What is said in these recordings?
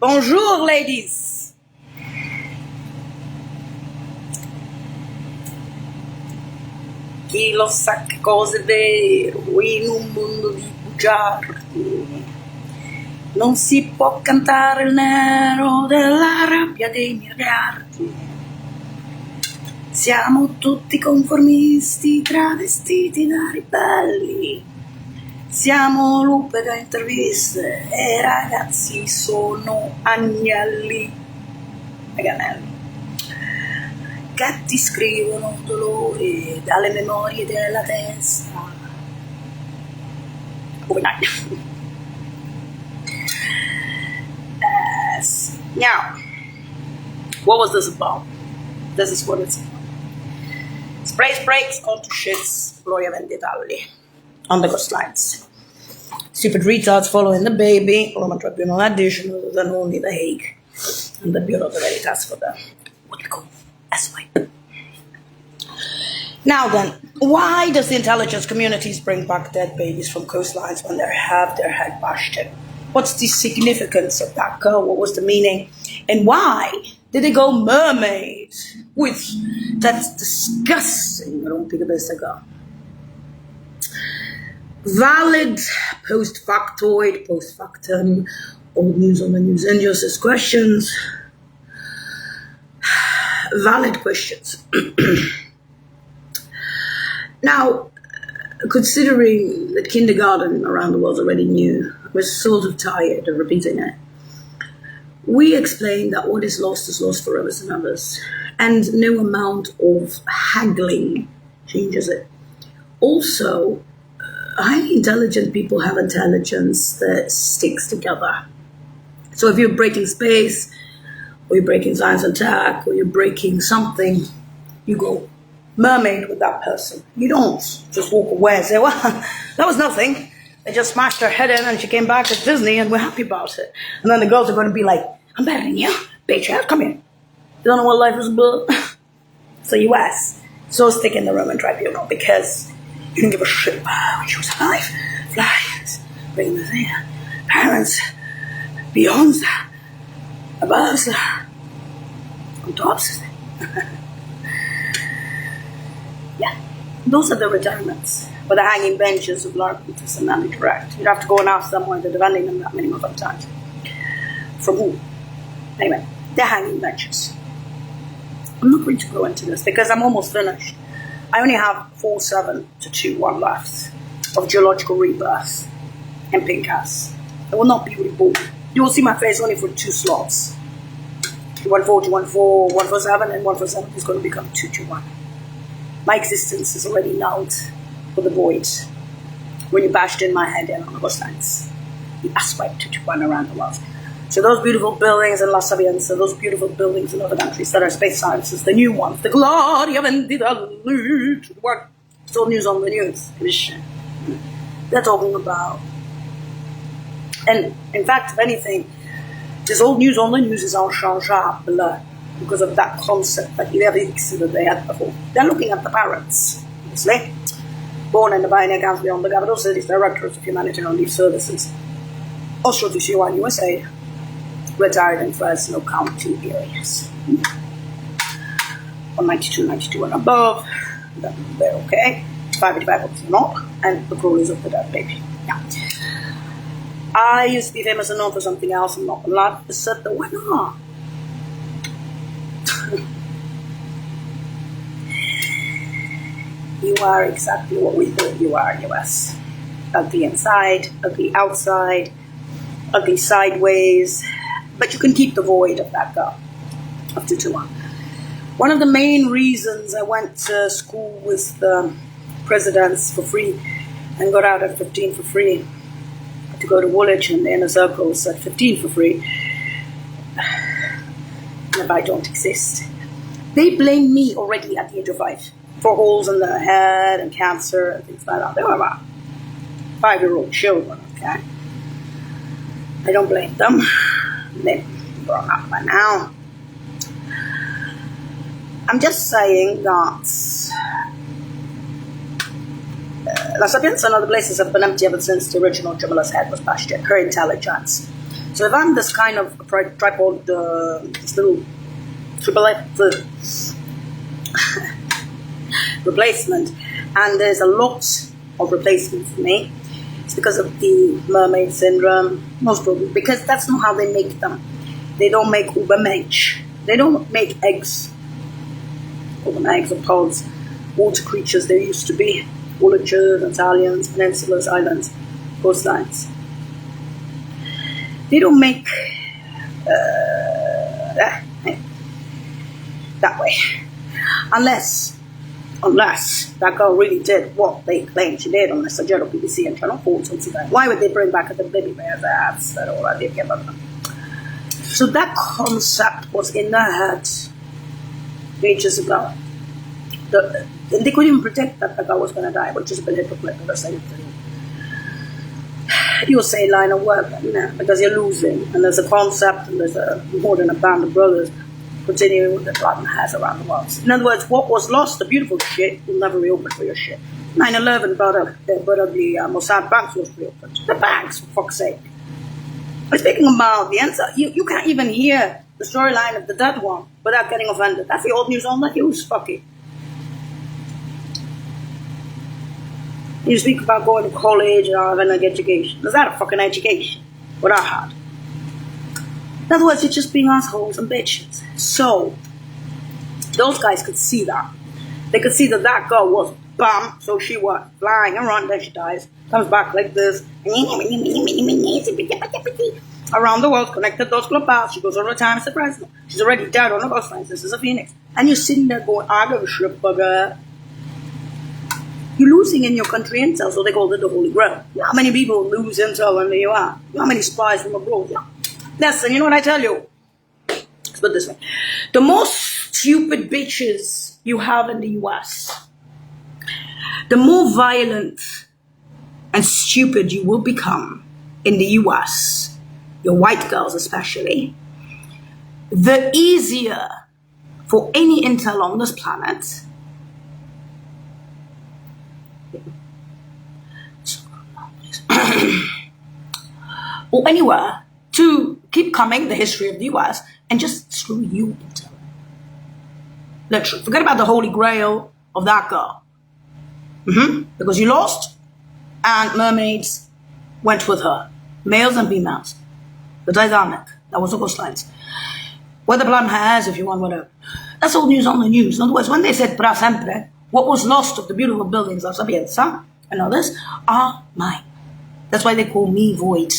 Bonjour, ladies. Chi lo sa che cosa è vero in un mondo di bugiardi. Non si può cantare il nero della rabbia dei miliardi. Siamo tutti conformisti travestiti da ribelli. Siamo lupe da interviste e ragazzi sono agnelli e ganelli che ti scrivono dolore dalle memorie della testa. Yes. Now, what was this about? This is what it's about. Sprays breaks onto shits, Gloria Venditalli. On the coastlines. Stupid retards following the baby, Roman Tribunal additional than only the Hague and the Bureau de Veritas for the what we call S-wipe. Now then, why does the intelligence communities bring back dead babies from coastlines when they have their head bashed in? What's the significance of that girl? What was the meaning? And why did they go mermaid with that disgusting girl? Valid post-factoid, post-factum, old news on the news, and just as questions. Valid questions. Now, considering that kindergarten around the world already knew, we're sort of tired of repeating it. We explain that what is lost for others and others, and no amount of haggling changes it. Also, highly intelligent people have intelligence that sticks together. So if you're breaking space, or you're breaking science and tech, or you're breaking something, you go mermaid with that person. You don't just walk away and say, well, that was nothing. They just smashed her head in and she came back to Disney and we're happy about it. And then the girls are going to be like, I'm better than you. Bitch ass, come here. You don't know what life is about? So US, so stick in the Roman tribunal because you didn't give a shit about when she was alive. Flies, bringing the thing. Parents, beyond that, above that, on top of that. Yeah, those are the retirements. But the hanging benches of LARPers and Nanny Direct. You'd have to go and ask someone they're defending them that minimum of times. From who? Anyway, they're hanging benches. I'm not going to go into this because I'm almost finished. I only have 4.7 to 2.1 left of geological rebirth and pink ass. I will not be reborn. You will see my face only for 2 slots. 1.4 to 1.4, 1.47, and 1.47 is going to become 2.1. My existence is already nulled for the void when you bashed in my head in on the coastlines. The aspect 2.1 around the world. So those beautiful buildings in La Sapienza, those beautiful buildings in other countries that are space sciences, the new ones, the Gloria Venditalli, what? Still news on the news. They're talking about. And in fact, if anything, this old news on the news is unchangeable because of that concept that they had before. They're looking at the parents, obviously. Born in the Pioneer Council beyond the capital cities, directors of humanitarian relief services, Austro TCY USA, retired in Fresno County areas. 192 and above, they're okay. 585 obviously not, and the crawlers of the dead baby. Yeah. I used to be famous and known for something else, I'm not gonna lie. I said that why not? You are exactly what we thought you are, US. Ugly inside, ugly outside, ugly sideways, but you can keep the void of that girl of 221. One of the main reasons I went to school with the presidents for free and got out at 15 for free to go to Woolwich and the inner circles at 15 for free. And if I don't exist, they blame me already at the age of 5 for holes in the head and cancer and things like that. They were about 5-year-old children, okay? I don't blame them. They're grown up by now. I'm just saying that La Sapienza and other places have been empty ever since the original Jamila's head was bashed in. Her intelligence So if I'm this kind of tripod, this little replacement, and there's a lot of replacements for me, it's because of the mermaid syndrome, most probably, because that's not how they make them. They don't make Ubermensch. They don't make eggs. Call them eggs or pods. Water creatures there used to be. Vultures, Italians, peninsulas, islands, coastlines. They don't make that way. Unless that girl really did what they claimed she did on the Sagero BBC and Channel 4 something like that. Why would they bring back the baby bears ads that all I did give them? So that concept was in their head ages ago. They couldn't even predict that the girl was going to die, which is a bit hypocritical to say. You'll say line of work, because you're losing, and there's a concept, and there's more than a band of brothers continuing with the Platinum has around the world. In other words, what was lost, the beautiful shit, will never reopen for your shit. 9/11, but the Mossad banks was reopened. The banks, for fuck's sake. We're speaking about the answer. You can't even hear the storyline of the dead one without getting offended. That's the old news on the news, fuck it. You speak about going to college and having an education. Is that a fucking education? What I had. In other words, you're just being assholes and bitches. So, those guys could see that. They could see that that girl was bam, so she was flying around, then she dies, comes back like this, around the world, connected those globals. She goes all the time to Fresno. She's already dead on the coastlines. This is a phoenix. And you're sitting there going, I give a shit, bugger. You're losing in your country intel, so they call it the Holy Grail. You know how many people lose intel in the US? You know how many spies from abroad? Listen, you know what I tell you? Let's put it this way. The most stupid bitches you have in the US, the more violent and stupid you will become in the US, your white girls especially, the easier for any intel on this planet or anywhere to keep coming the history of the US and just screw you into. Literally, forget about the Holy Grail of that girl. Because you lost, and mermaids went with her, males and females. The Titanic, that was the coastlines. Where the Platinum has, if you want, whatever. That's all news on the news. In other words, when they said para sempre, what was lost of the beautiful buildings of Sapienza and others are mine. That's why they call me Void,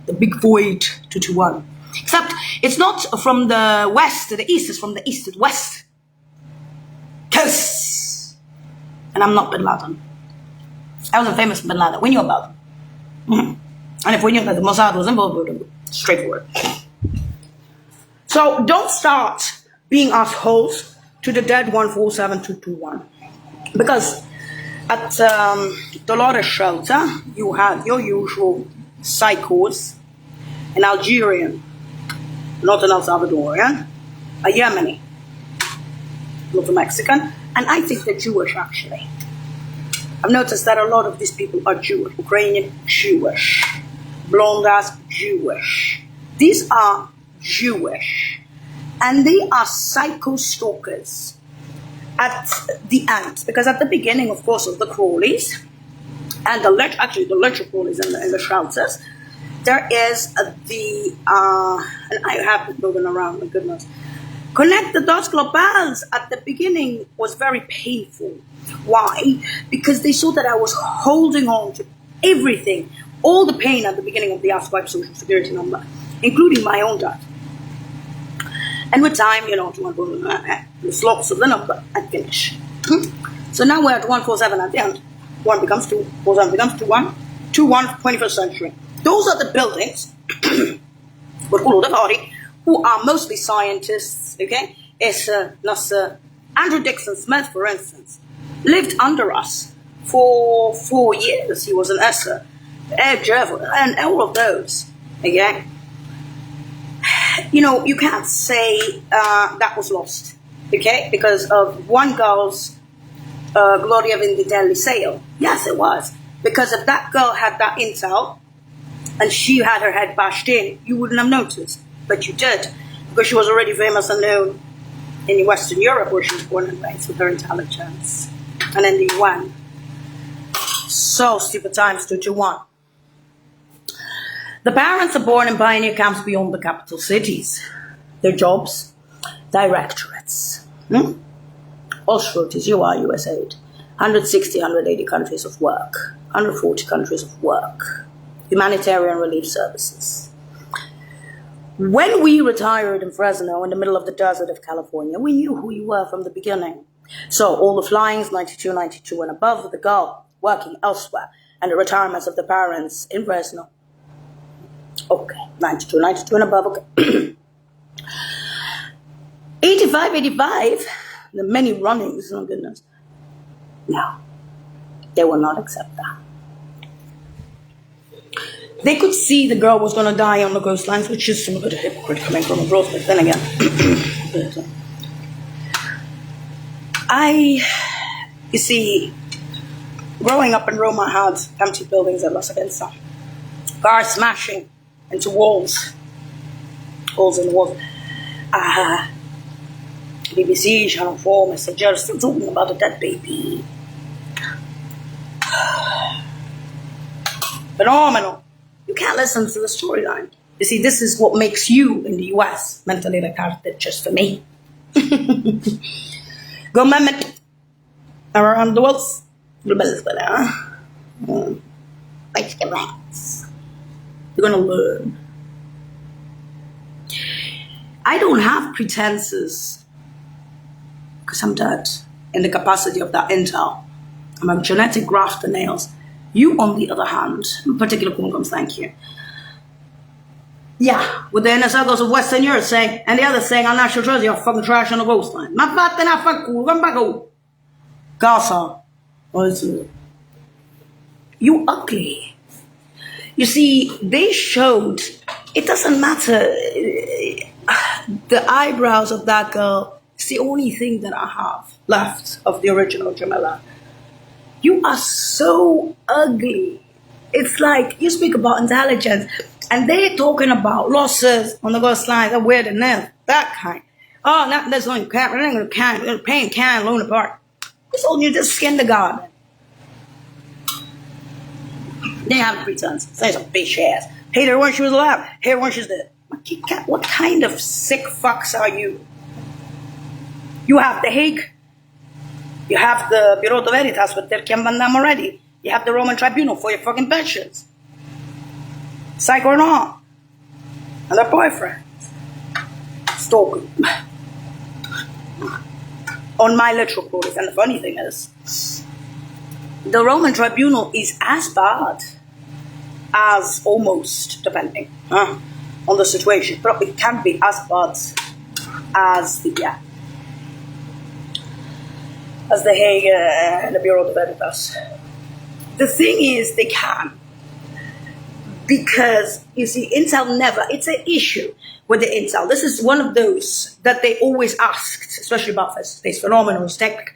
the big Void 221. Except it's not from the west to the east, it's from the east to the west. Cause, and I'm not Bin Laden. I wasn't famous Bin Laden. We knew about him. And if we knew that the Mossad was involved with him, straightforward. So don't start being assholes to the dead 147221. Because at Dolores Shelter, you have your usual psychos, an Algerian, not an El Salvadorian, a Yemeni, not a Mexican, and I think they're Jewish actually. I've noticed that a lot of these people are Jewish, Ukrainian Jewish, blonde ass Jewish. These are Jewish, and they are psycho stalkers. At the end, because at the beginning, of course, of the crawlies, and the literal crawlies in the shelters, there is and I have been moving around, my goodness. Connect the dots globals at the beginning was very painful. Why? Because they saw that I was holding on to everything, all the pain at the beginning of the Ask Wife Social Security number, including my own death. And with time, the slopes of the number and finish. So now we're at 147 at the end. 1 becomes 2, 47 becomes 2, 1, 2, 1, 21st century. Those are the buildings, who are mostly scientists, okay? It's Andrew Dixon Smith, for instance, lived under us for 4 years. He was an ESSA, and all of those, okay? You can't say that was lost, okay? Because of one girl's Gloria Venditelli sale. Yes, it was. Because if that girl had that intel, and she had her head bashed in, you wouldn't have noticed. But you did, because she was already famous and known in Western Europe, where she was born and raised, with her intelligence. And in the UN. So stupid times, 221. The parents are born in pioneer camps beyond the capital cities. Their jobs, directorates. Auschwitz, UI, USAID. 160, 180 countries of work. 140 countries of work. Humanitarian relief services. When we retired in Fresno, in the middle of the desert of California, we knew who you were from the beginning. So all the flyings, 92, 92 and above, with the girl working elsewhere, and the retirements of the parents in Fresno. Okay, 92, 92 and above, okay. 85, 85, the many runnings, oh goodness. No, they will not accept that. They could see the girl was going to die on the coastlines, which is some good hypocrite coming from abroad, but then again. You see, growing up in Rome, I had empty buildings at La Sapienza. Cars smashing into walls. Holes in the walls. BBC, Channel 4, Messenger, still talking about a dead baby. Phenomenal. You can't listen to the storyline. You see, this is what makes you in the US mentally retarded, just for me. Go Mehmet. Around the world. You're gonna learn. I don't have pretenses because I'm dead in the capacity of that intel. I'm a genetic graft the nails. You, on the other hand, in particular, Kumkums, thank you. Yeah, with the inner circles of Western Europe saying, and the others saying, our national treasure, you're fucking trash on the coastline. Ma fatte na fa culo, come back home. Gaza. You ugly. You see, they showed, it doesn't matter. The eyebrows of that girl is the only thing that I have left of the original Jamila. You are so ugly. It's like you speak about intelligence, and they're talking about losses on the coastline, that weird and that kind. Oh, not that's only cat. We're not going to paint can Luna Park. It's all you just kindergarten. They have pretense. Say some bitch ass. Hate her when she was alive. Hate her when she's dead. What kind of sick fucks are you? You have The Hague. You have the Bureau de Veritas with their Kiambandam already. You have the Roman Tribunal for your fucking pensions. Psych or not. And their boyfriend. Stalking. On my literal quotes. And the funny thing is, the Roman Tribunal is as bad as almost, depending on the situation. But it can be as bad as the Hague and the Bureau de Veritas. The thing is, they can. Because, you see, Intel never, it's an issue with the Intel. This is one of those that they always asked, especially about space phenomena, tech,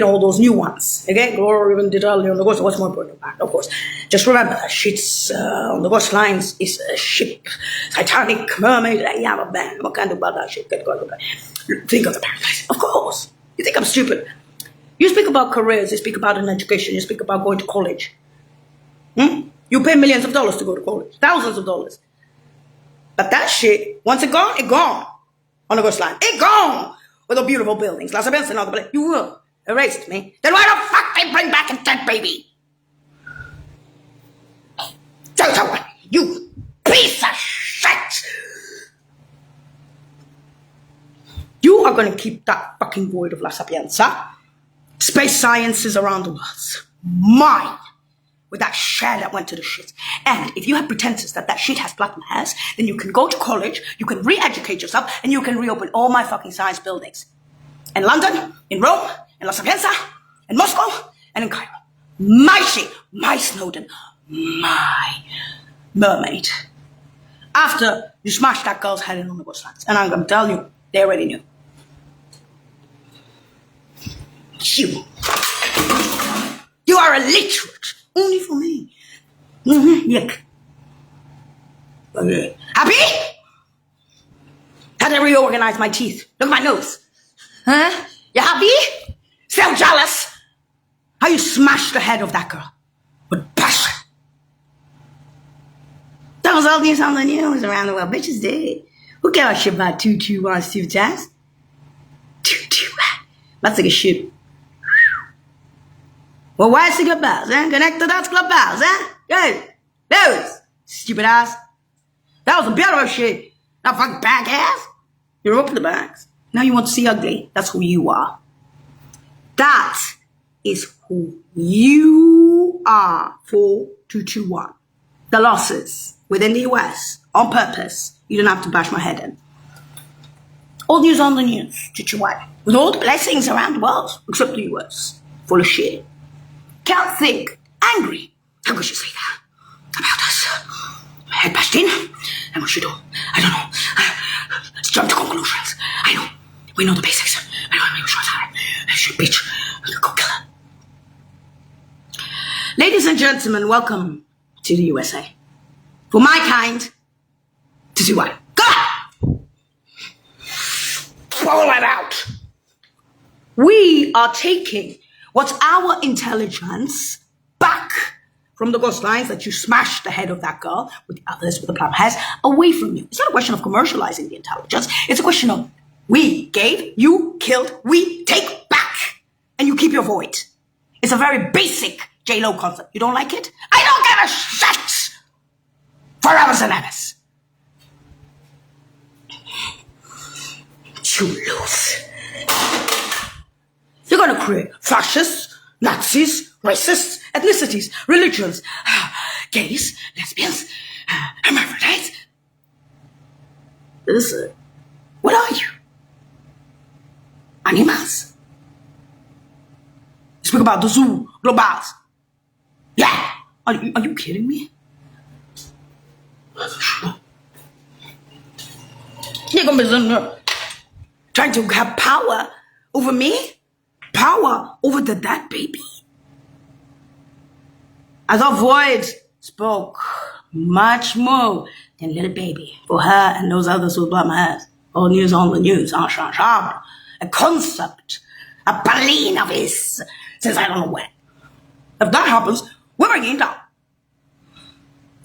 all those new ones. Okay, or even Italy on the coast. What's more important than that? Of course. Just remember that shit's on the coastlines is a ship, Titanic, mermaid, yeah, a band. What kind of bad that shit? Think of the paradise. Of course. You think I'm stupid? You speak about careers, you speak about an education, you speak about going to college. You pay millions of dollars to go to college, thousands of dollars. But that shit, once it gone on the coastline. It gone with the beautiful buildings. La Sapienza and all the place. You will. Erased me. Then why the fuck they bring back a dead baby? You piece of shit! You are going to keep that fucking void of La Sapienza. Space sciences around the world. Mine. With that share that went to the shit. And if you have pretenses that shit has platinum hairs, then you can go to college, you can re-educate yourself, and you can reopen all my fucking science buildings. In London, in Rome, in La Sapienza, in Moscow, and in Cairo. My shit, my Snowden, my mermaid. After you smashed that girl's head in on the coastlines. And I'm going to tell you, they already knew. You are illiterate. Only for me. Look. Okay. Happy? How did I reorganize my teeth? Look at my nose. Huh? You happy? Still jealous? How you smashed the head of that girl with passion. That was all news on the news around the world. Bitches did. Who cares a shit about 221 Steve Jazz? 221. That's like a shit. Well, why is the Clubhouse, huh? Connect to that Clubhouse, huh? Good. Those. Stupid ass. That was a beautiful shit. That fucking back ass. You're open the bags. Now you want to see ugly. That's who you are. That is who you are. 4221. The losses within the US on purpose. You don't have to bash my head in. All news on the news. 221. With all the blessings around the world, except the US. Full of shit. Can't think. Angry. How could you say that about us? Head bashed in. And what should do? I don't know. Let's jump to conclusions. I know. We know the basics. I know. We should bitch. Go kill her. Ladies and gentlemen, welcome to the USA. For my kind, to do what? Go on! Pull it out. We are taking what's our intelligence back from the ghost lines that you smashed the head of that girl with the others with the plum hairs away from you. It's not a question of commercializing the intelligence. It's a question of we gave, you killed, we take back, and you keep your void. It's a very basic J-Lo concept. You don't like it? I don't give a shit! Forever and ever. You lose. You're gonna create fascists, Nazis, racists, ethnicities, religions, gays, lesbians, hermaphrodites. Listen, what are you? Animals. You speak about the zoo, globals. Yeah. Are you kidding me? You're gonna be trying to have power over me? Power over the dead baby? As our void spoke much more than little baby for her and those others with blonde hairs. All news on the news. A concept, a plane of his, since I don't know when. If that happens, we're bringing it down.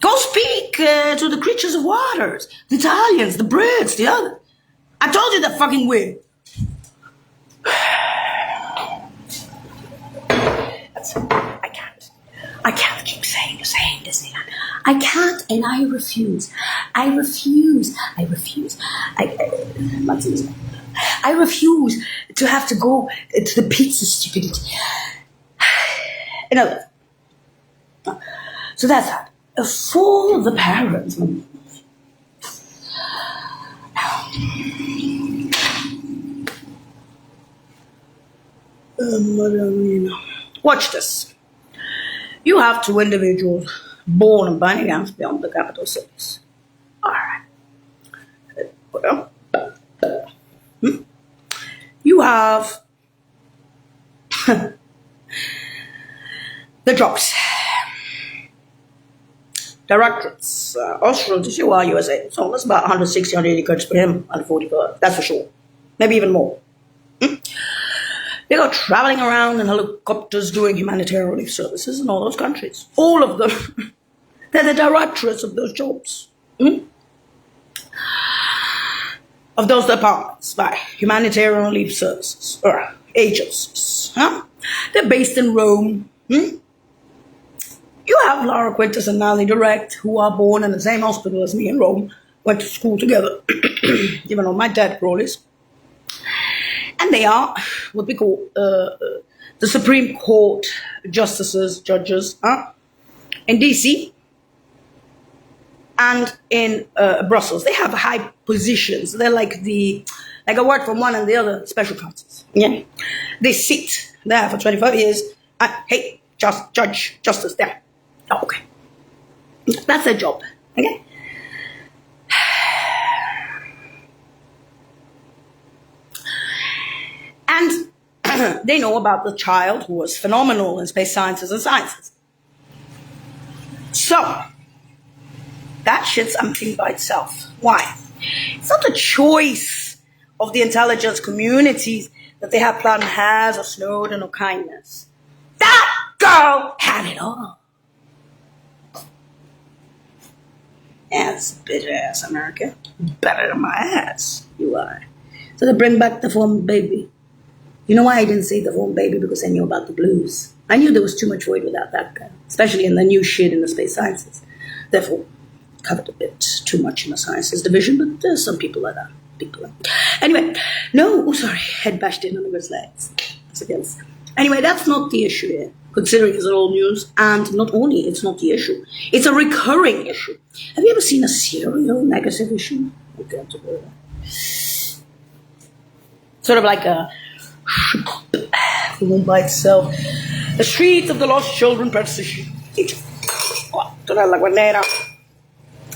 Go speak to the creatures of waters, the Italians, the Brits, the others. I told you they're fucking weird. I can't keep saying this thing. I can't, and I refuse. I refuse to have to go to the pizza stupidity. So that's that. For the parents. Watch this. You have two individuals born in Birmingham beyond the capital cities. All right. You have the jobs. Directorates. Austria, TCY, USA. So that's about 160, 180 countries for him, 144. That's for sure. Maybe even more. They go traveling around in helicopters doing humanitarian relief services in all those countries. All of them. They're the directorates of those jobs. Of those departments by humanitarian relief services or agencies. They're based in Rome. You have Laura Quintus and Natalie Direct, who are born in the same hospital as me in Rome, went to school together, even though my dad role is. And they are what we call the Supreme Court justices, judges, in DC and in Brussels. They have high positions. They're like I work from one and the other special counsels. Yeah, they sit there for 25 years. Hey, judge, justice, there. Oh, okay, that's their job. Okay. And they know about the child who was phenomenal in space sciences and sciences. So, That shit's something by itself. Why? It's not a choice of the intelligence communities that they have Plum has or Snowden or kindness. That girl had it all. Ass, bitch ass America. Better than my ass. You are. So they bring back the former baby. You know why I didn't say the former baby? Because I knew about the blues. I knew there was too much void without that guy, especially in the new shit in the space sciences. Therefore, covered a bit too much in the sciences division, but there's some people like that. Anyway, head bashed in on the legs. Anyway, that's not the issue here, considering it's old news, and not only it's not the issue, it's a recurring issue. Have you ever seen a serial negative issue? Okay, sort of like a room by itself. The Streets of the Lost Children Precision.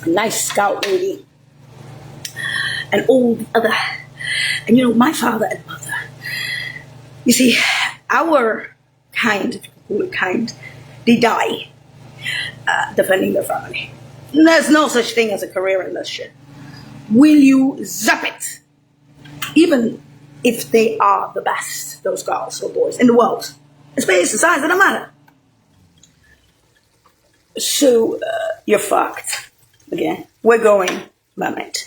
A nice scout lady. And all the other. And you know, my father and mother. You see, our kind, if you call it kind, they die defending their family. And there's no such thing as a career in this shit. Will you zap it? Even if they are the best, those girls or boys in the world. Space and science, it doesn't matter. So, you're fucked. Again, we're going mermaid.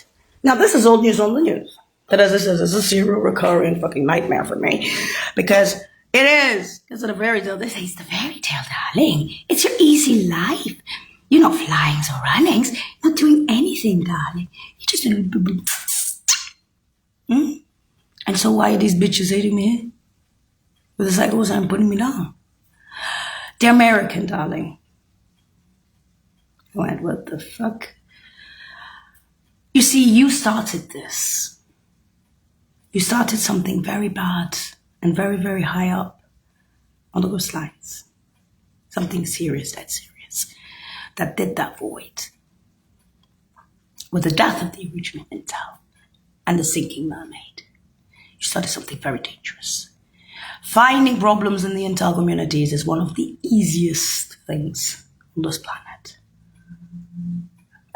Now, this is old news on the news. That as this is a serial recurring fucking nightmare for me. Because it is. Because of the fairy tale. They say it's the fairy tale, darling. It's your easy life. You're not flyings or runnings. Not doing anything, darling. You're just doing... And so why are these bitches hating me? With the cycles and putting me down. They're American, darling. I went, what the fuck? You see, you started this. You started something very bad and very, very high up on the coastlines. Something serious, dead serious, that did that void. With the death of the original Intel and the sinking mermaid. You started something very dangerous. Finding problems in the Intel communities is one of the easiest things on this planet.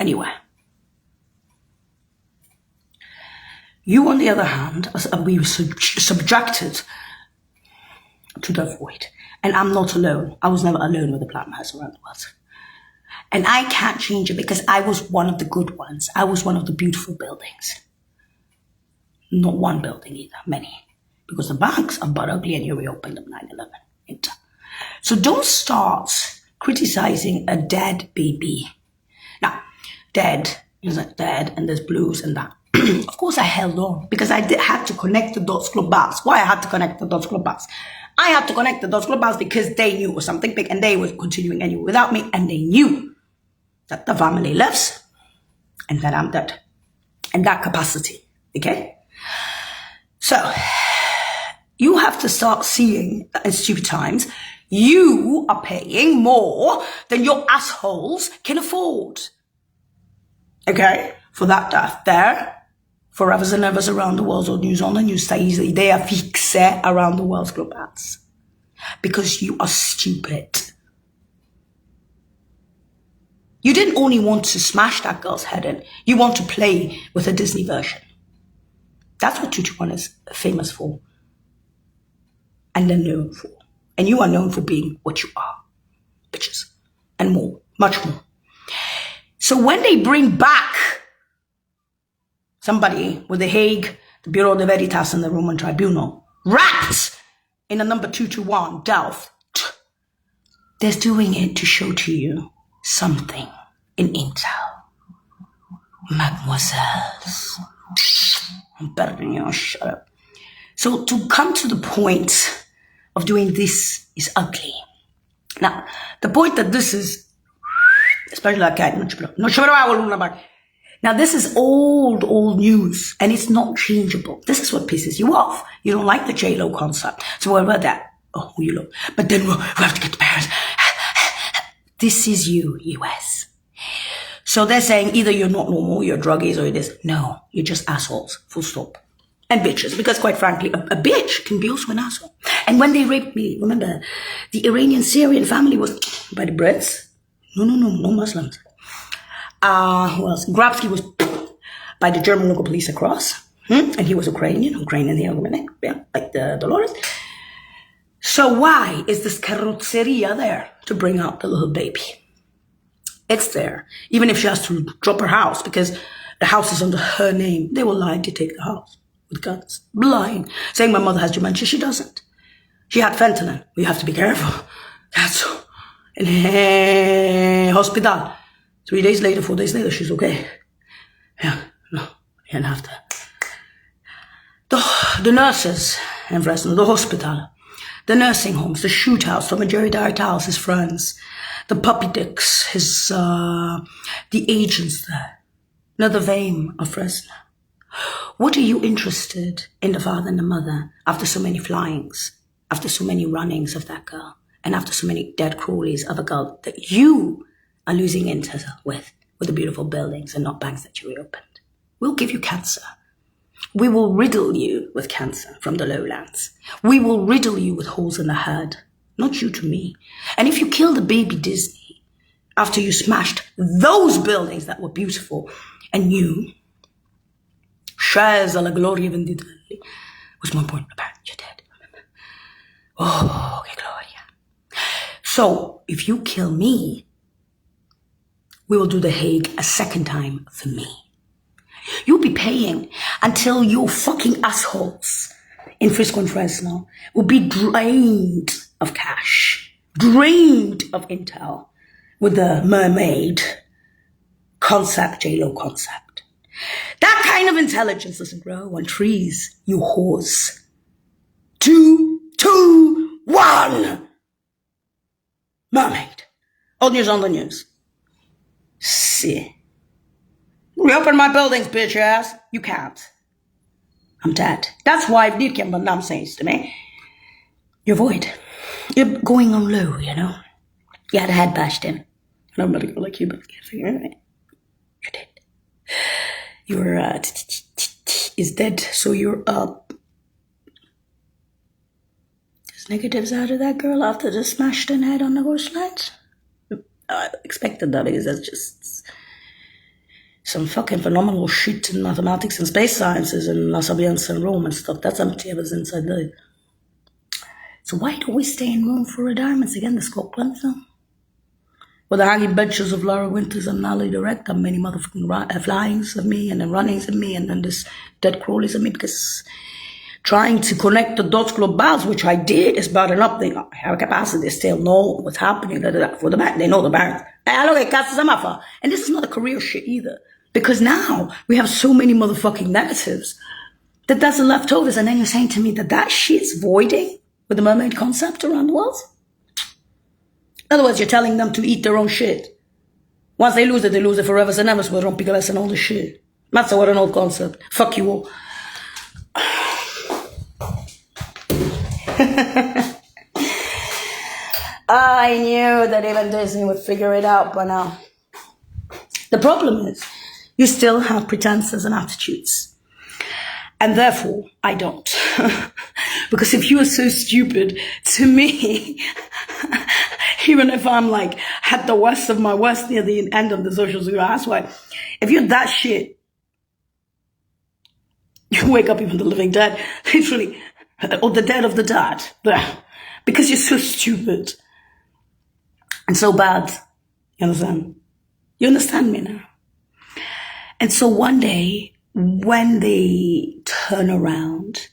Anyway. You, on the other hand, we were subjected to the void. And I'm not alone. I was never alone with the planet house around the world. And I can't change it because I was one of the good ones. I was one of the beautiful buildings. Not one building either, many. Because the banks are but ugly and you reopened them 9/11. So don't start criticizing a dead baby. Now, dead is like dead and there's blues and that. Of course I held on because I had to connect the dots globals. Why I had to connect the dots globals? I had to connect the dots globals because they knew it was something big and they were continuing anyway without me, and they knew that the family lives and that I'm dead. In that capacity, okay? So, you have to start seeing that in stupid times, you are paying more than your assholes can afford. Okay? For that death there, forevers and evers around the world, or news on the news, they are fixe around the world's globals. Because you are stupid. You didn't only want to smash that girl's head in, you want to play with a Disney version. That's what 221 is famous for. And they're known for. And you are known for being what you are. Bitches. And more. Much more. So when they bring back somebody with the Hague, the Bureau de Veritas and the Roman Tribunal, wrapped in a number 221, Delft, they're doing it to show to you something in Intel. Mademoiselles. I'm better than you, shut up. So to come to the point of doing this is ugly. Now, the point that this is, especially like now this is old news and it's not changeable. This is what pisses you off. You don't like the J-Lo concept. So what about that? Oh, you look. But then we have to get to Paris. This is you, US. So they're saying either you're not normal, you're druggies, or it is. No, you're just assholes. Full stop. And bitches, because quite frankly, a bitch can be also an asshole. And when they raped me, remember, the Iranian-Syrian family was by the Brits. No Muslims. Who else? Grabsky was by the German local police across. And he was Ukrainian the yeah, like the Dolores. So why is this carrozzeria there to bring out the little baby? It's there. Even if she has to drop her house because the house is under her name, they will lie to take the house with guns. Lying. Saying my mother has dementia. She doesn't. She had fentanyl. We have to be careful. That's in hospital. 3 days later, 4 days later, she's okay. Yeah, no, you don't have to. The nurses in Fresno, the hospital, the nursing homes, the shoot house, Tom and Jerry House, his friends, the puppy dicks, the agents there. Another vein of Fresno. What are you interested in the father and the mother after so many flyings, after so many runnings of that girl, and after so many dead crawlies of a girl that you are losing interest with the beautiful buildings and not banks that you reopened? We'll give you cancer. We will riddle you with cancer from the lowlands. We will riddle you with holes in the head. Not you to me. And if you kill the baby Disney after you smashed those buildings that were beautiful and you, shares alla gloria vendita, was more important about you're dead. Oh, que gloria. So if you kill me, we will do The Hague a second time for me. You'll be paying until your fucking assholes in Frisco and Fresno will be drained of cash, drained of intel with the mermaid concept, J-Lo concept. That kind of intelligence doesn't grow on trees, you whores. 2, 2, 1. Mermaid. Old news on the news. See. Reopen my buildings, bitch ass. You can't. I'm dead. That's why Dirk Van Dam says to me, you're void. You're going on low, you know. You had a head bashed in. And I'm not a girl like you, but I can't figure it out. You're dead. Your is dead, so you're up. There's negatives out of that girl after the smashed in head on the horse lights. I expected that because that's just some fucking phenomenal shit in mathematics and space sciences and La Sapienza and Rome and stuff. That's empty ever since I died. So why don't we stay in Rome for retirements again, the Scotland film? With the hanging benches of Laura Winters and Nally Direct, and many motherfucking flyings of me and then runnings of me and then this dead crawlies of me, because trying to connect the dots globals, which I did, is bad enough. They have a capacity, they still know what's happening. For the back, they know the barons. And this is not a career shit either. Because now we have so many motherfucking negatives that that's the leftovers. And then you're saying to me that shit's voiding with the mermaid concept around the world? In other words, you're telling them to eat their own shit. Once they lose it forever and ever with rompicoles and all this shit. That's what an old concept. Fuck you all. I knew that even Disney would figure it out by now. The problem is, you still have pretenses and aptitudes. And therefore, I don't. Because if you are so stupid, to me, even if I'm like at the worst of my worst near the end of the social zero housewife, if you're that shit, you wake up even the living dead, literally, or the dead of the dead, because you're so stupid and so bad. You understand? You understand me now? And so one day, when they turn around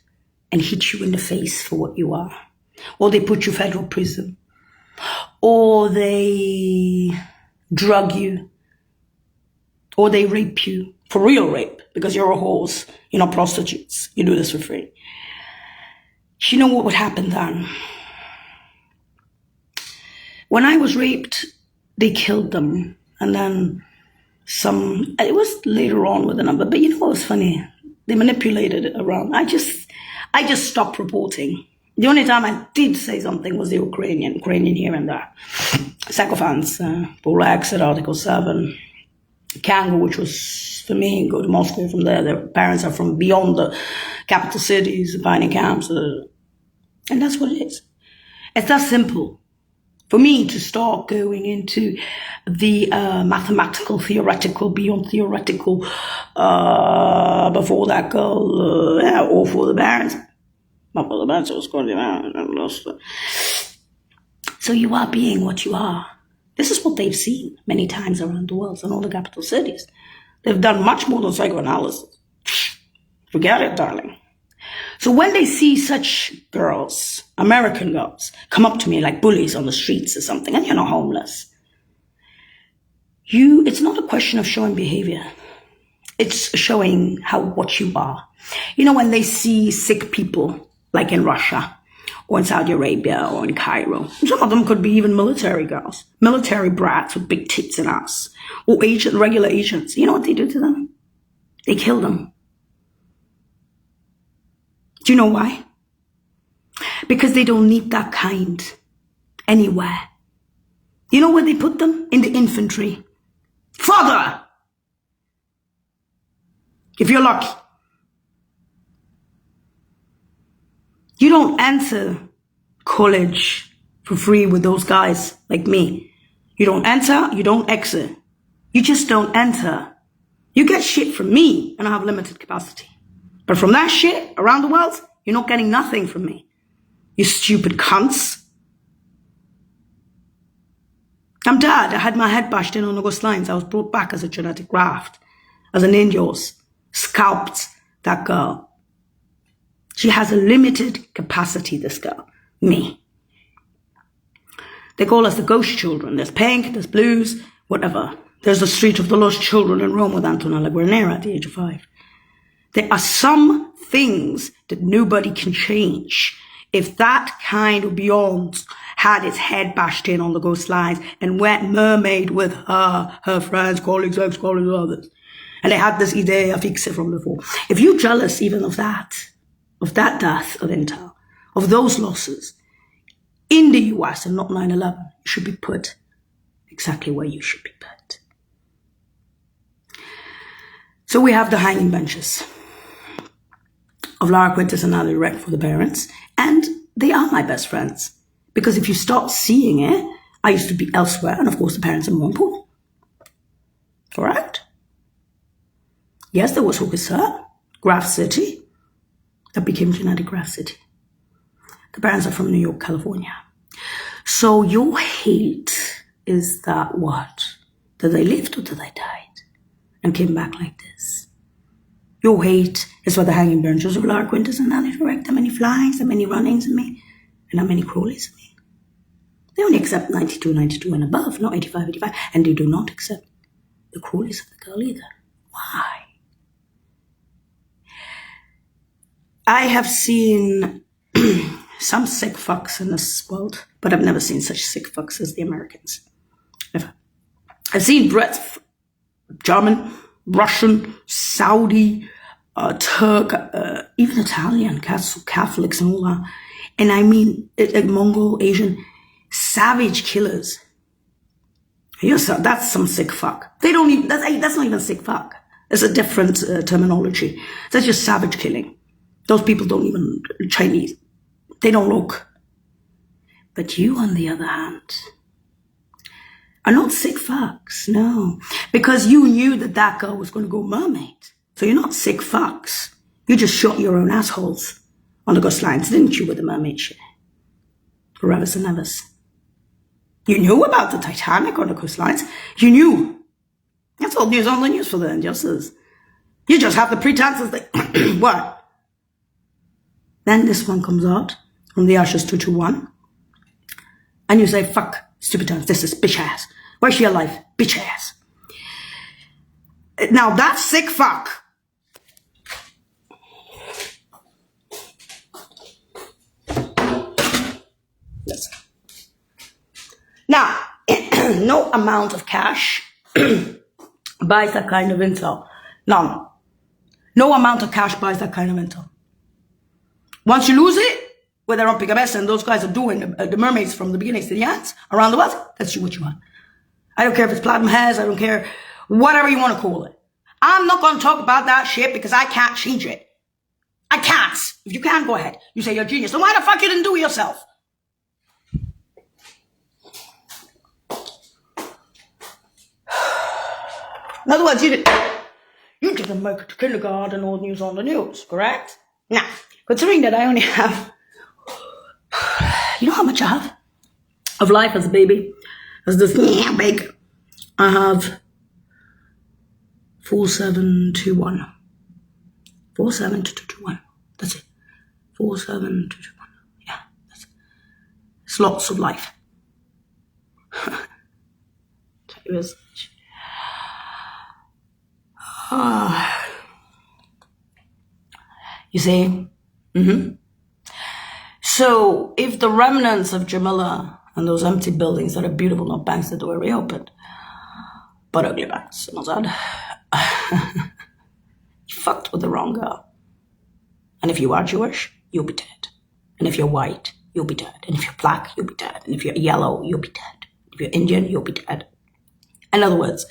and hit you in the face for what you are, or they put you federal prison, or they drug you, or they rape you, for real rape, because you're a horse, you're not prostitutes, you do this for free. You know what would happen then? When I was raped, they killed them, and then it was later on with a number, but you know what was funny? They manipulated it around. I just stopped reporting. The only time I did say something was the Ukrainian here and there. Sycophants, Paul Exit, Article 7, Kango, which was for me, go to Moscow from there. Their parents are from beyond the capital cities, mining camps, and that's what it is. It's that simple. For me to start going into the mathematical, theoretical, beyond theoretical, before that girl, or for the parents. Not for the parents, it was going to. So you are being what you are. This is what they've seen many times around the world in all the capital cities. They've done much more than psychoanalysis. Forget it, darling. So when they see such girls, American girls, come up to me like bullies on the streets or something, and you're not homeless, it's not a question of showing behavior. It's showing what you are. You know, when they see sick people, like in Russia, or in Saudi Arabia, or in Cairo, some of them could be even military girls, military brats with big tits and ass, or regular agents. You know what they do to them? They kill them. Do you know why? Because they don't need that kind anywhere. You know where they put them? In the infantry. Further! If you're lucky. You don't enter college for free with those guys like me. You don't enter, you don't exit. You just don't enter. You get shit from me and I have limited capacity. But from that shit around the world, you're not getting nothing from me. You stupid cunts. I'm dead. I had my head bashed in on August lines. I was brought back as a genetic graft. As an Indios. Scalped that girl. She has a limited capacity, this girl. Me. They call us the ghost children. There's pink, there's blues, whatever. There's the street of the lost children in Rome with Antonella Guarnera at the age of 5. There are some things that nobody can change. If that kind of beyond had its head bashed in on the ghost lines and went mermaid with her friends, colleagues, ex-colleagues, others, and they had this idea fixa from before. If you're jealous even of that death of Intel, of those losses in the US and not 9/11, you should be put exactly where you should be put. So we have the hanging benches of Lara Quintas and Ali Rec for the parents, and they are my best friends. Because if you start seeing it, I used to be elsewhere, and of course the parents are more important. Correct? Yes, there was Hooker Graft City, that became Genetic Graft City. The parents are from New York, California. So your hate is that what? That they lived or that they died and came back like this? Your hate is for the hanging benches of Lara Quintas and Ali Rec, the many flyings, the many runnings in me, and the many crawlies in me. They only accept 92 and above, not 85, and they do not accept the crawlies of the girl either. Why? I have seen some sick fucks in this world, but I've never seen such sick fucks as the Americans. Never. I've seen Brits, German, Russian, Saudi, Turk, even Italian, Catholics and all that. And I mean, Mongol, Asian, savage killers. Yes, that's some sick fuck. They don't even, that's not even sick fuck. It's a different terminology. That's just savage killing. Those people don't even, Chinese, they don't look. But you, on the other hand, are not sick fucks, no. Because you knew that girl was going to go mermaid. So you're not sick fucks. You just shot your own assholes on the ghost lines, didn't you, with the mermaid shit? Forever's and evers. You knew about the Titanic on the coastlines. You knew. That's old news on the news for the injustices. You just have the pretenses that, what? Then this one comes out from the Ashes 221. And you say, fuck, stupid times, this is bitch ass. Why is she alive? Bitch ass. Now that's sick fuck. Listen. Now, no amount of cash buys that kind of intel. None. No amount of cash buys that kind of intel. Once you lose it, whether on PKMS and those guys are doing the mermaids from the beginnings to the ends around the world, that's what you want. I don't care if it's platinum hairs, I don't care, whatever you want to call it. I'm not going to talk about that shit because I can't change it. I can't. If you can, go ahead. You say you're a genius. Then why the fuck you didn't do it yourself? In other words, you didn't make it to kindergarten or news on the news, correct? Now, considering that I only have, you know how much I have of life as a baby? As this big. I have 4721. 47221. That's it. 47221. Yeah, that's it. It's lots of life. You see? So, if the remnants of Jamila and those empty buildings that are beautiful, not banks that were reopened, but ugly banks, not that, you fucked with the wrong girl. And if you are Jewish, you'll be dead. And if you're white, you'll be dead. And if you're black, you'll be dead. And if you're yellow, you'll be dead. If you're Indian, you'll be dead. In other words,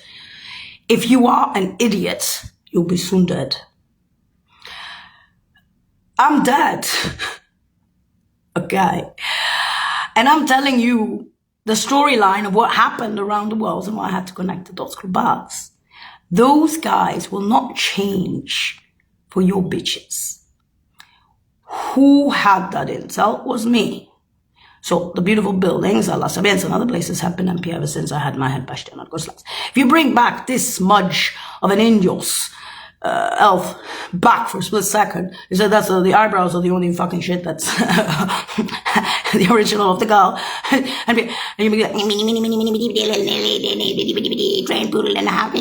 if you are an idiot, you'll be soon dead. I'm dead. Okay. And I'm telling you the storyline of what happened around the world and why I had to connect the dots bars. Those guys will not change for your bitches. Who had that intel was me. So the beautiful buildings, Las Sabiens and other places have been empty ever since I had my head bashed in on Goslas. If you bring back this smudge of an angel's elf back for a split second, you said that's the eyebrows are the only fucking shit that's the original of the girl. and you be like, train poodle and a half,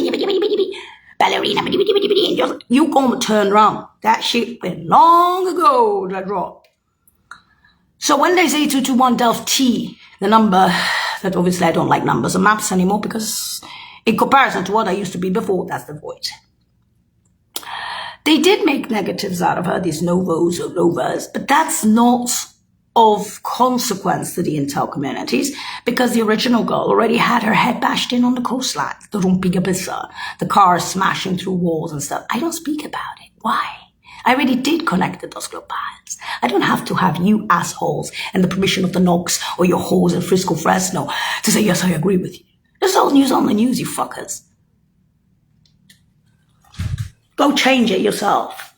ballerina, you gonna turn around. That shit went long ago, that dropped. So when they say 221 Delft T, the number that obviously I don't like numbers and maps anymore because in comparison to what I used to be before, that's the void. They did make negatives out of her, these novos or novas, but that's not of consequence to the intel communities because the original girl already had her head bashed in on the coastline, the Rumpigabissa, the cars smashing through walls and stuff. I don't speak about it. Why? I already did connect the Dos Globals. I don't have to have you assholes and the permission of the Knox or your hoes in Frisco, Fresno to say, yes, I agree with you. There's all news on the news, you fuckers. Go change it yourself.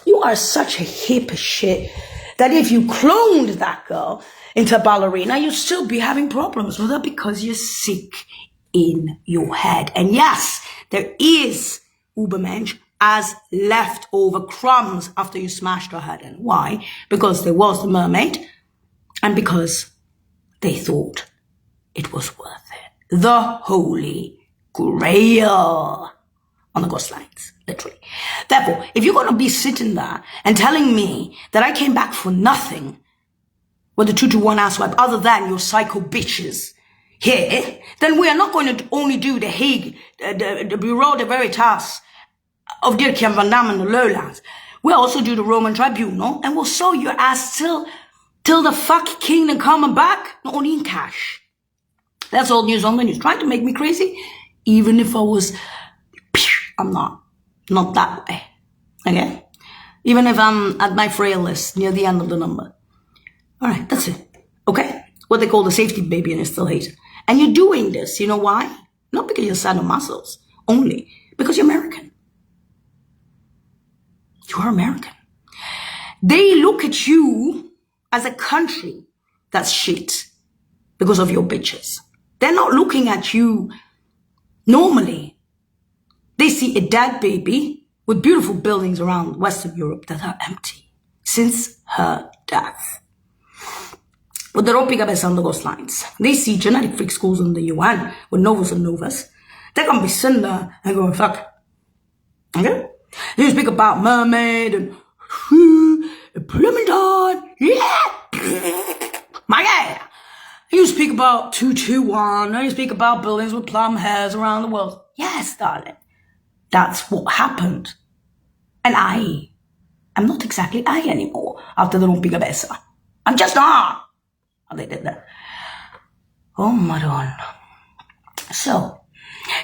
You are such a hip shit that if you cloned that girl into a ballerina, you'd still be having problems with her because you're sick in your head. And yes, there is Ubermensch as leftover crumbs after you smashed her head in. Why? Because there was the mermaid and because they thought it was worth it. The Holy Grail on the ghost lines, literally. Therefore, if you're going to be sitting there and telling me that I came back for nothing with the 221 asswipe other than your psycho bitches here, then we are not going to only do the Hague, the Bureau de Veritas of Dirk Jan van Dam in the lowlands. We'll also do the Roman Tribunal and we'll sew your ass till the fuck kingdom coming back, not only in cash. That's all news on the news. Trying to make me crazy? Even if I was, I'm not that way. Okay? Even if I'm at my frailest near the end of the number. All right, that's it. Okay? What they call the safety baby and you still hate it. And you're doing this, you know why? Not because you're sadomasochism, only because you're American. You are American. They look at you as a country that's shit because of your bitches. They're not looking at you normally. They see a dead baby with beautiful buildings around Western Europe that are empty since her death. With the Rumpigabessa on the ghost lines. They see genetic freak schools in the UN with novos and novas. They're going to be sitting there and going, fuck. Okay? You speak about mermaid and Plumondon. Yeah. My God. You speak about 221. And you speak about buildings with plum hairs around the world. Yes, darling. That's what happened. And I am not exactly I anymore after the Rumpigabessa. I'm just not. Oh, they did that. Oh, Madonna. So,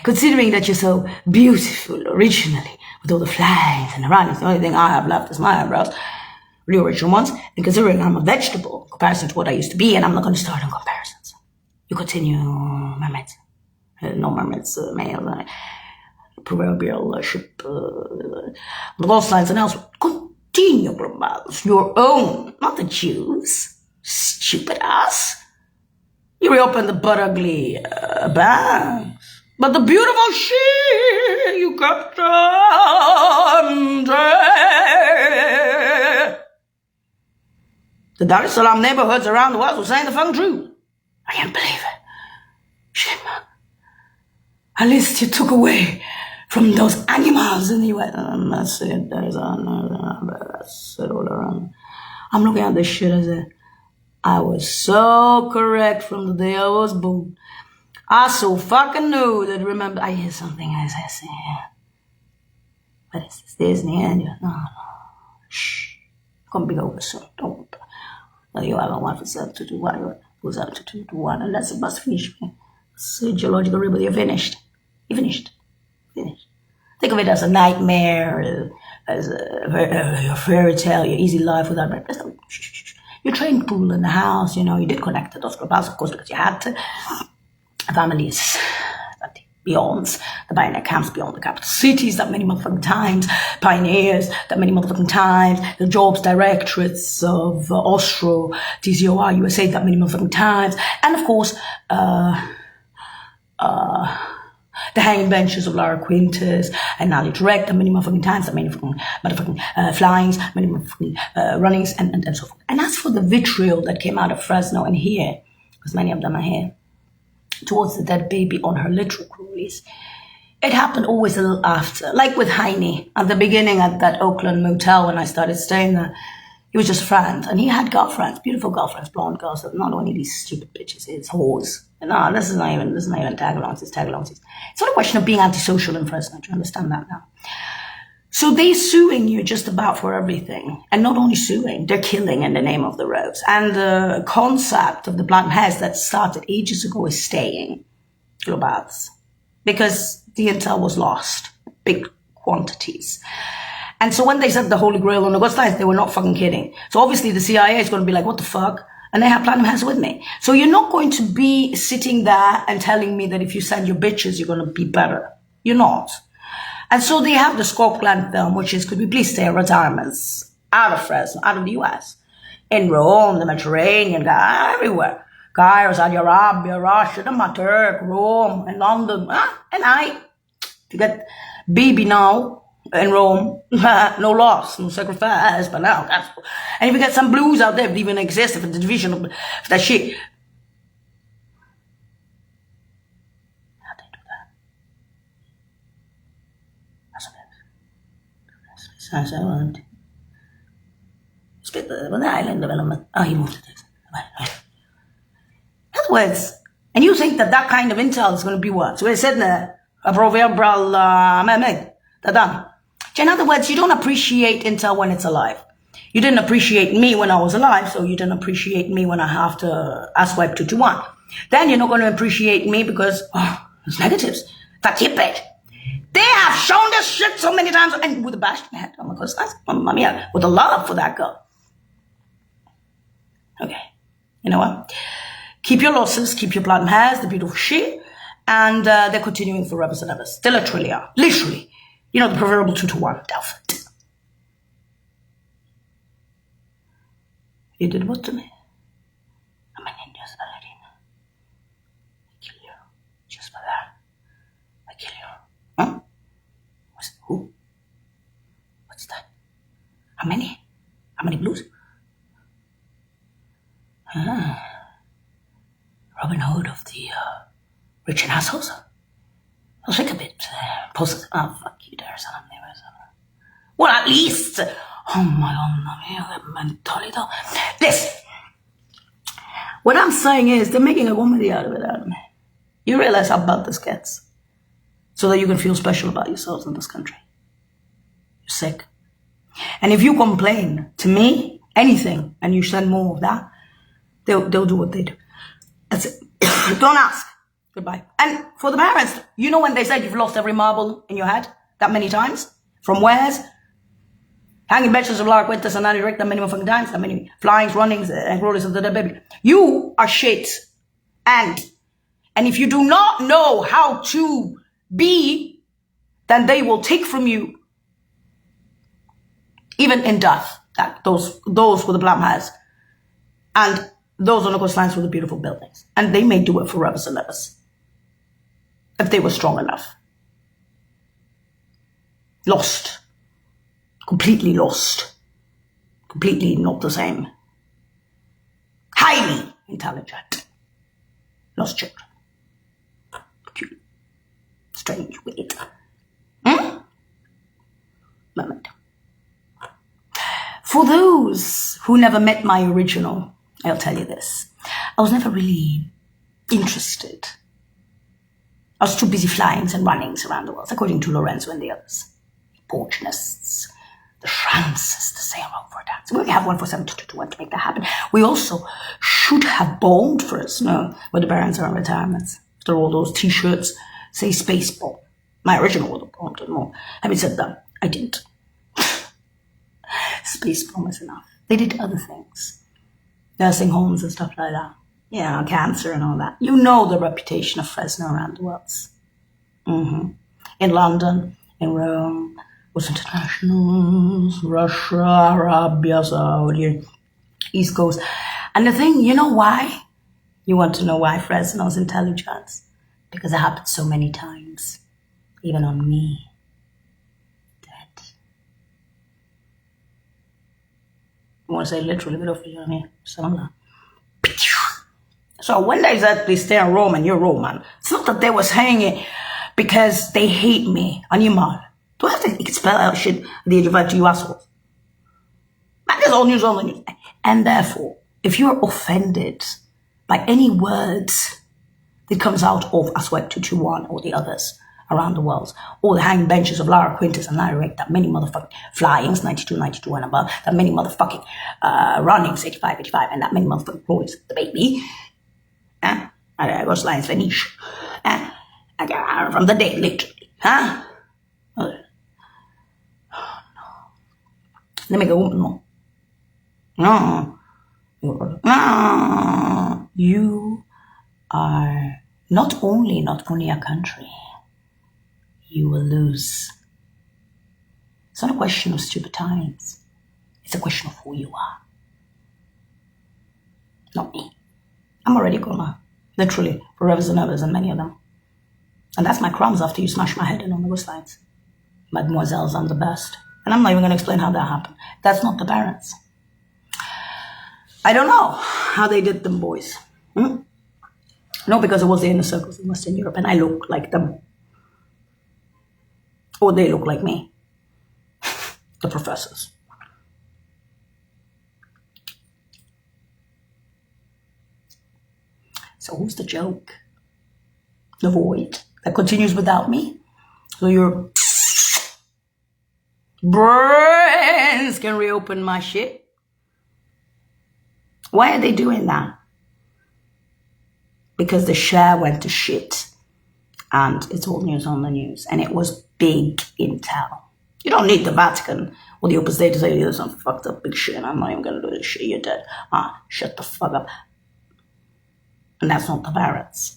considering that you're so beautiful originally, with all the flags and the runnings, the only thing I have left is my eyebrows, the original ones, and considering I'm a vegetable in comparison to what I used to be, and I'm not going to start on comparisons. You continue, mermaids. no mermaids, male, proverbial ship, the lost lines and elsewhere. Continue, Globals, your own, not the Jews. Stupid ass. You reopen the butt ugly banks, but the beautiful shit you kept on. The Dar es Salaam neighborhoods around the world were saying the fucking truth. I can't believe it. Shit, man. At least you took away from those animals in the US. And that's it. That's it all around. I'm looking at this shit as a... I was so correct from the day I was born. I so fucking knew that. Remember, I hear something as I say, but it's Disney and no, shh, gonna be over soon. Don't. Well, you have a 1% to do whatever goes up to 2 to 1, and that's the bus finish. It's a geological ribbon. You're finished. You finished. Finished. Think of it as a nightmare, as a fairy tale, your easy life without breakfast. Your trained pool in the house, you did connect to those clubhouses, of course, because you had to. Families, beyond the pioneer camps, beyond the capital cities, that many motherfucking times, pioneers, that many motherfucking times, the jobs directorates of Austro, TCOR, USA, that many motherfucking times, and of course, the hanging benches of Lara Quintas and Nali Direct, that many motherfucking times, that many motherfucking flyings, many motherfucking runnings, and so forth. And as for the vitriol that came out of Fresno and here, because many of them are here, towards the dead baby on her literal release, it happened always a little after. Like with Heine, at the beginning at that Oakland motel when I started staying there, he was just friends, and he had girlfriends, beautiful girlfriends, blonde girls, not only these stupid bitches, it's whores. No, this is not even tag-alongs, it's tag-alongs. It's not a question of being antisocial in Fresno, do you understand that now? So they're suing you just about for everything. And not only suing, they're killing in the name of the rose. And the concept of the black hairs that started ages ago is staying, Globals. Because the intel was lost, big quantities. And so when they said the Holy Grail on the Ghost Lines, they were not fucking kidding. So obviously the CIA is going to be like, what the fuck? And they have platinum hands with me. So you're not going to be sitting there and telling me that if you send your bitches, you're going to be better. You're not. And so they have the Scorpland film, which is, could we please stay retirements out of Fresno, out of the US, in Rome, the Mediterranean, everywhere. Cairo, Saudi Arabia, Russia, the Turk, Rome, and London. To get baby now in Rome, no loss, no sacrifice, but now that's. And if you get some blues out there, if it even exists, if it's a division of that shit. How do they do that? That's what it is. Split the island development. Oh, he moved to this. Right. In other words, and you think that kind of intel is going to be what? So we're sitting there, a proverbial done. In other words, you don't appreciate intel when it's alive. You didn't appreciate me when I was alive, so you didn't appreciate me when I have to swipe 221. Then you're not going to appreciate me because, it's negatives. That's it, bitch. They have shown this shit so many times, and with a bash in the head. Oh my God, with a love for that girl. Okay, you know what? Keep your losses, keep your platinum hairs, the beautiful shit, and they're continuing forever and ever. Still a trillion, literally. You know, the proverbial 2 to 1, Delphi. You did what to me? I'm an Indian ballerina. I kill you. Just for that. I kill you. Huh? Who? What's that? How many? How many blues? Robin Hood of the rich and assholes. I'll shake a bit. Post. Oh, fuck you, Dar es Salaam. Well, at least. Oh my God, listen. What I'm saying is, they're making a comedy out of it, out of me. You realize how bad this gets, so that you can feel special about yourselves in this country. You're sick. And if you complain to me anything, and you send more of that, they'll do what they do. That's it. Don't ask. Goodbye. And for the parents, you know when they said you've lost every marble in your head that many times? From where's? Hanging benches of Lara Quintas and Nali Direct that many motherfucking times, that many flyings, runnings, and glories of the dead baby. You are shit. And And if you do not know how to be, then they will take from you, even in death, that those with the plum hairs and those on the coastlines with the beautiful buildings. And they may do it for rivers and rivers if they were strong enough. Lost. Completely lost. Completely not the same. Highly intelligent. Lost children. Cute. Strange. Weird. Moment. For those who never met my original, I'll tell you this. I was never really interested. I was too busy flying and runnings around the world, according to Lorenzo and the others. Portunists, the Frances, the Sarah for dance. We only have 1 for 7 to make that happen. We also should have bombed first, no, when the parents are in retirements. After all those t-shirts say Spaceball. My original would have bombed it more. Having said that, I didn't. Spaceball was enough. They did other things. Nursing homes and stuff like that. Yeah, cancer and all that. You know the reputation of Fresno around the world. In London, in Rome, was internationals, Russia, Arabia, Saudi, East Coast. And the thing, you know why? You want to know why Fresno's intelligence? Because it happened so many times. Even on me. Dead. I want to say literally, but hopefully you know what I mean. So when they said they stay in Rome and you're Roman, it's not that they was hanging because they hate me. Animal. Do I have to expel out shit at the age of 5 to you assholes? That is all news on the news. And therefore, if you're offended by any words that comes out of Aswek 221 or the others around the world, or the hanging benches of Lara Quintus and Larry Rick, that many motherfucking flyings, 92, 92 and above, that many motherfucking runnings, 85, 85, and that many motherfucking boys, the baby, I was Lions Venice, I got from the dead, literally, huh? Oh, no. Let me go more. No. You are not only a country, you will lose. It's not a question of stupid times. It's a question of who you are. Not me. I'm already gonna, literally, for rivers and others and many of them. And that's my crumbs after you smash my head in on the slides. Mademoiselles, I'm the best. And I'm not even gonna explain how that happened. That's not the parents. I don't know how they did them boys. No, because it was the inner circles in Western Europe and I look like them. Or they look like me. The professors. So who's the joke? The void that continues without me? So your brains can reopen my shit? Why are they doing that? Because the share went to shit. And it's all news on the news. And it was big intel. You don't need the Vatican or the Opus Dei to say there's some fucked up big shit and I'm not even going to do this shit. You're dead. Shut the fuck up. And that's not the parents.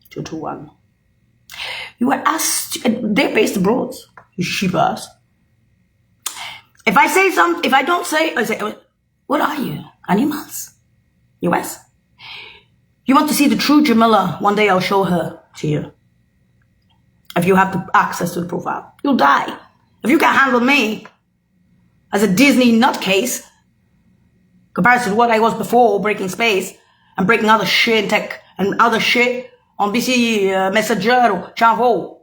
221. You were asked, they're based abroad. You sheep ass. If I say something, if I don't say, I say, what are you? Animals? US? You want to see the true Jamila? One day I'll show her to you. If you have the access to the profile, you'll die. If you can't handle me as a Disney nutcase, compared to what I was before, breaking space and breaking other shit in tech and other shit on BC Messaggero, Chanvo.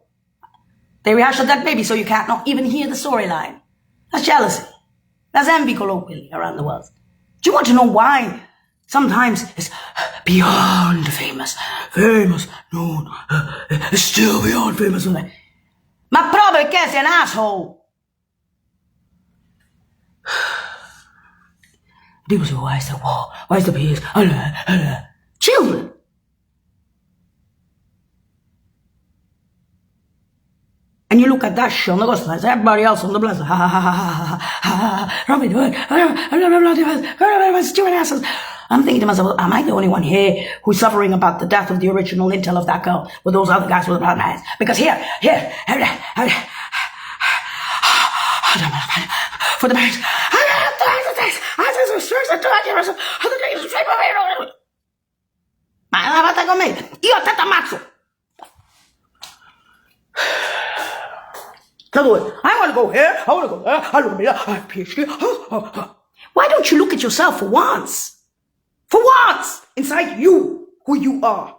They rehashed that baby so you can't not even hear the storyline. That's jealousy. That's envy colloquially around the world. Do you want to know why? Sometimes it's beyond famous, known, it's still beyond famous. Ma proprio perché sei an asshole. People say, why is the war? Why is the peace? Children. And you look at that show, and everybody else on the blood, ha ha ha ha ha ha ha, Robin Hood, stupid assholes. I'm thinking to myself, am I the only one here who's suffering about the death of the original intel of that girl with those other guys with the brown eyes? Because here, for the marriage, ma la fatta con me, io te t'ammazzo. I want to go here, I want to go there, I want to be there, I PhD. Why don't you look at yourself for once? For once, inside you, who you are.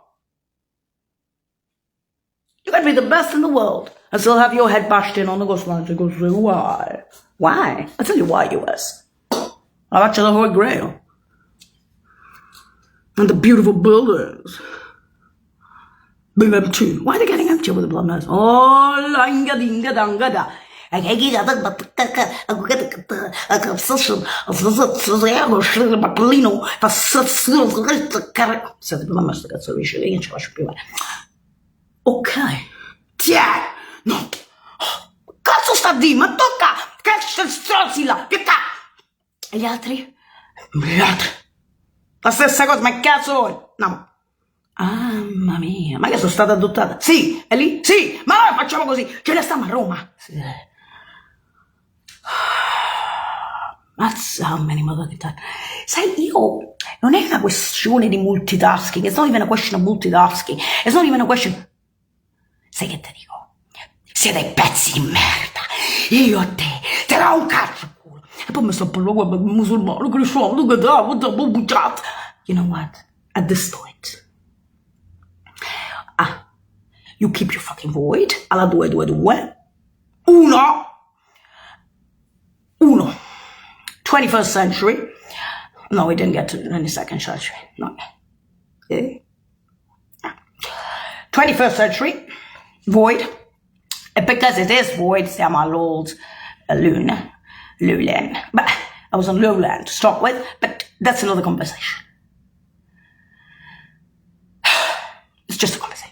You can be the best in the world and still have your head bashed in on the ghost line. Go say, why? Why? I'll tell you why, US. I'll watch the Holy Grail. And the beautiful buildings. Being empty. Why are they getting empty with the blood mess? Oh, langa dinga danga da. Ok, tiè, no, cazzo sta di, ma tocca, che strozzi là, che e gli altri? La stessa cosa, ma cazzo vuoi? No. Mamma mia, ma che sono stata adottata? Sì, è lì? Sì, ma allora facciamo così, ce ne stiamo a Roma. Sì. That's how many motherfucking times. Sai, io, non è una questione di multitasking, it's not even a question of multitasking, it's not even a question. Sai che te dico? Siete pezzi di merda, io a te do un cazzo al culo. E poi mi sto parlando con il musulmano, cristiano, che da, bugiat. You know what? At this point, you keep your fucking void, alla 222, uno, 21st century, no, we didn't get to the 22nd century, no, okay. 21st century, void, and because it is void, siamo all'old lowland, but I was on lowland to start with, but that's another conversation. It's just a conversation.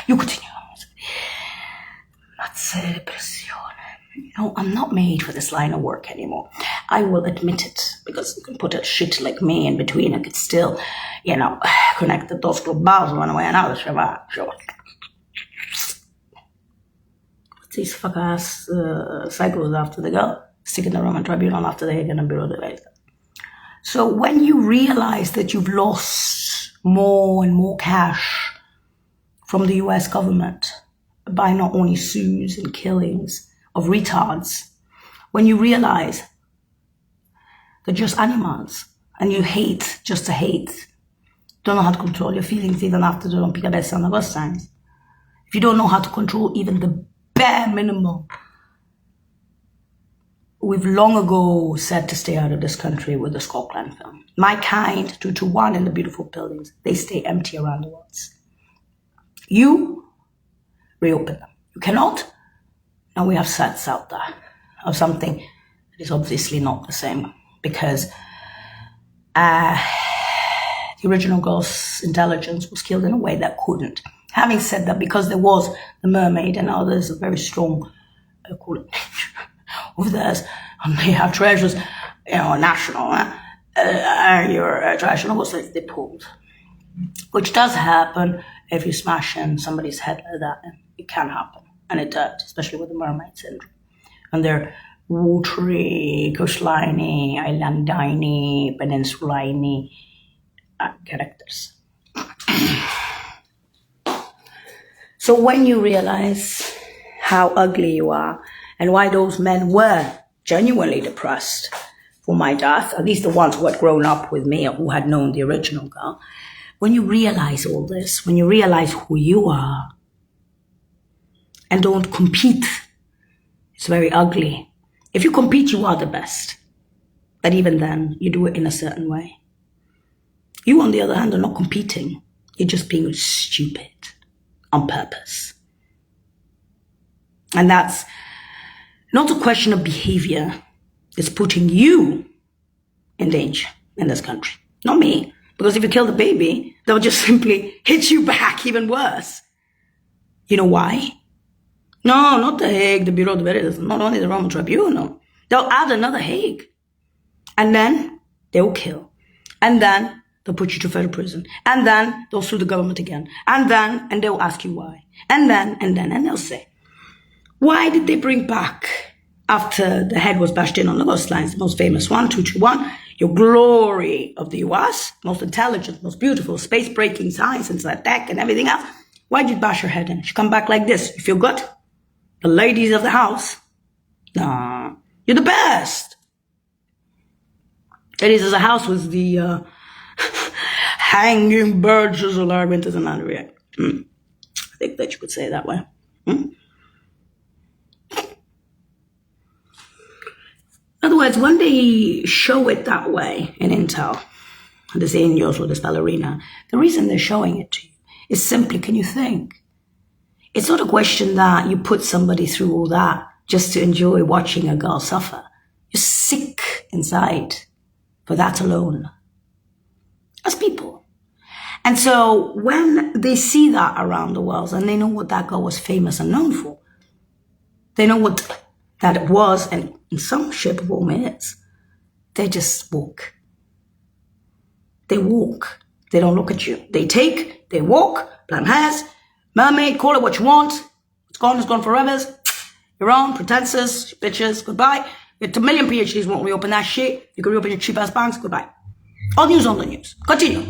You continue. Mazza depressione. No, I'm not made for this line of work anymore. I will admit it, because you can put a shit like me in between and could still, connect the dots globals one way or another. What's these fuck-ass cycles after they go? Sticking the Roman Tribunal after the Hague and Bureau de Leida. So when you realize that you've lost more and more cash from the US government by not only sues and killings of retards, when you realize they're just animals and you hate just to hate, don't know how to control your feelings even after the rompicabezza on the bus signs, if you don't know how to control even the bare minimum, we've long ago said to stay out of this country with the Scotland film. My kind, 221 and the beautiful buildings, they stay empty around the world. You reopen them. You cannot. Now we have sets out there of something that is obviously not the same, because the original girl's intelligence was killed in a way that couldn't. Having said that, because there was the mermaid and now there's a very strong of theirs, and they have treasures, national, your treasure was they pulled. Which does happen if you smash in somebody's head like that. It can happen. And it does, especially with the mermaid syndrome. And they're watery, coastliney, islandiney, peninsuliney characters. So when you realize how ugly you are and why those men were genuinely depressed for my death, at least the ones who had grown up with me or who had known the original girl, when you realize all this, when you realize who you are and don't compete, it's very ugly. If you compete, you are the best. But even then, you do it in a certain way. You, on the other hand, are not competing. You're just being stupid on purpose. And that's not a question of behavior. It's putting you in danger in this country, not me. Because if you kill the baby, they'll just simply hit you back even worse. You know why? No, not the Hague, the Bureau de Veritas, not only the Roman Tribunal. They'll add another Hague. And then they'll kill. And then they'll put you to federal prison. And then they'll sue the government again. And they'll ask you why. And they'll say, why did they bring back, after the head was bashed in on the coastlines, the most famous one, 221, your glory of the US, most intelligent, most beautiful, space-breaking science and tech and everything else. Why did you bash her head in? She come back like this. You feel good? The ladies of the house? Nah, you're the best. Ladies of the house was the hanging birches of our winters and underwear. I think that you could say it that way. In other words, when they show it that way in Intel, this angels with this ballerina, the reason they're showing it to you is simply, can you think? It's not a question that you put somebody through all that just to enjoy watching a girl suffer. You're sick inside for that alone. As people. And so when they see that around the world and they know what that girl was famous and known for, they know what that was and in some shape or form is, they just walk. They walk. They don't look at you. They take, they walk, blonde hairs, mermaid, call it what you want. It's gone forever. You're on, pretenses, bitches, goodbye. Get a million PhDs won't reopen that shit. You can reopen your cheap ass banks, goodbye. All news on the news. Continue.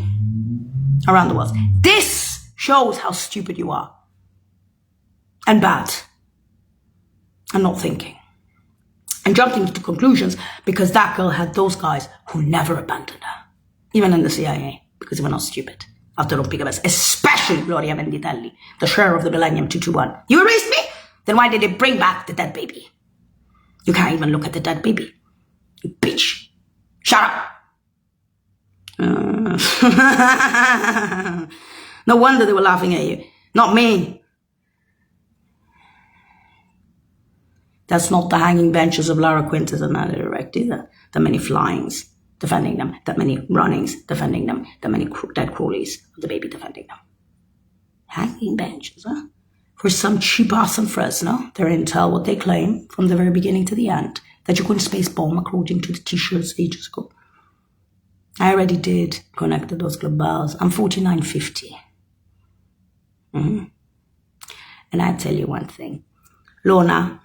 Around the world. This shows how stupid you are. And bad. And not thinking. And jumping to conclusions because that girl had those guys who never abandoned her. Even in the CIA. Because they were not stupid. After all big especially Gloria Venditelli, the share of the Millennium 221. You erased me? Then why did they bring back the dead baby? You can't even look at the dead baby. You bitch. Shut up. No wonder they were laughing at you. Not me. That's not the hanging benches of Lara Quintas and Natalie Direct either. The many flyings defending them, that many runnings defending them, that many dead crawlies of the baby defending them. Hanging benches, huh? For some cheap ass in Fresno, they're intel what they claim from the very beginning to the end, that you couldn't space bomb according to the t-shirts ages ago. I already did connect to those globals. I'm 4950. And I tell you one thing. Lorna,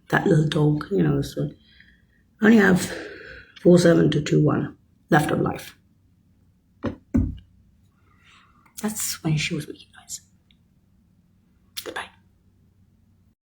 that little dog, you know, so I only have 47221 left of life. That's when she was weak, guys. Goodbye.